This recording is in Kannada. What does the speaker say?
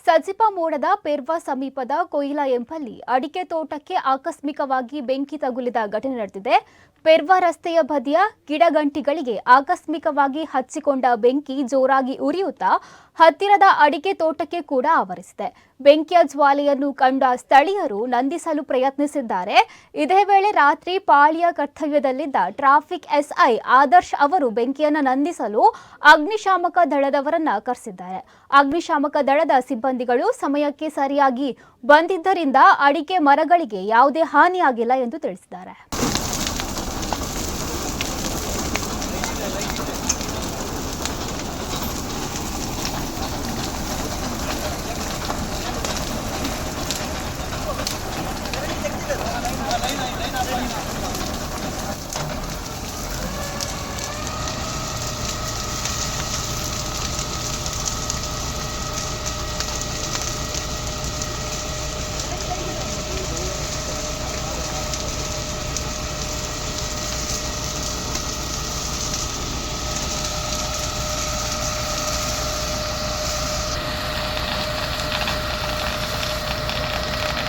ಸಜಿಪ ಮೋಡದ ಪೆರ್ವಾ ಸಮೀಪದ ಕೊಯಿಲಾ ಎಂಬಲ್ಲಿ ಅಡಿಕೆ ತೋಟಕ್ಕೆ ಆಕಸ್ಮಿಕವಾಗಿ ಬೆಂಕಿ ತಗುಲಿದ ಘಟನೆ ನಡೆದಿದೆ. ಪೆರ್ವಾ ರಸ್ತೆಯ ಬದಿಯ ಗಿಡಗಂಟಿಗಳಿಗೆ ಆಕಸ್ಮಿಕವಾಗಿ ಹಚ್ಚಿಕೊಂಡ ಬೆಂಕಿ ಜೋರಾಗಿ ಉರಿಯುತ್ತಾ ಹತ್ತಿರದ ಅಡಿಕೆ ತೋಟಕ್ಕೆ ಕೂಡ ಆವರಿಸಿದೆ. ಬೆಂಕಿಯ ಜ್ವಾಲೆಯನ್ನು ಕಂಡ ಸ್ಥಳೀಯರು ನಂದಿಸಲು ಪ್ರಯತ್ನಿಸಿದ್ದಾರೆ. ಇದೇ ವೇಳೆ ರಾತ್ರಿ ಪಾಳಿಯ ಕರ್ತವ್ಯದಲ್ಲಿದ್ದ ಟ್ರಾಫಿಕ್ ಎಸ್ಐ ಆದರ್ಶ್ ಅವರು ಬೆಂಕಿಯನ್ನು ನಂದಿಸಲು ಅಗ್ನಿಶಾಮಕ ದಳದವರನ್ನ ಕರೆಸಿದ್ದಾರೆ. ಅಗ್ನಿಶಾಮಕ ದಳದ ಸಿಬ್ಬಂದಿಗಳು ಸಮಯಕ್ಕೆ ಸರಿಯಾಗಿ ಬಂದಿದ್ದರಿಂದ ಅಡಿಕೆ ಮರಗಳಿಗೆ ಯಾವುದೇ ಹಾನಿಯಾಗಿಲ್ಲ ಎಂದು ತಿಳಿಸಿದ್ದಾರೆ.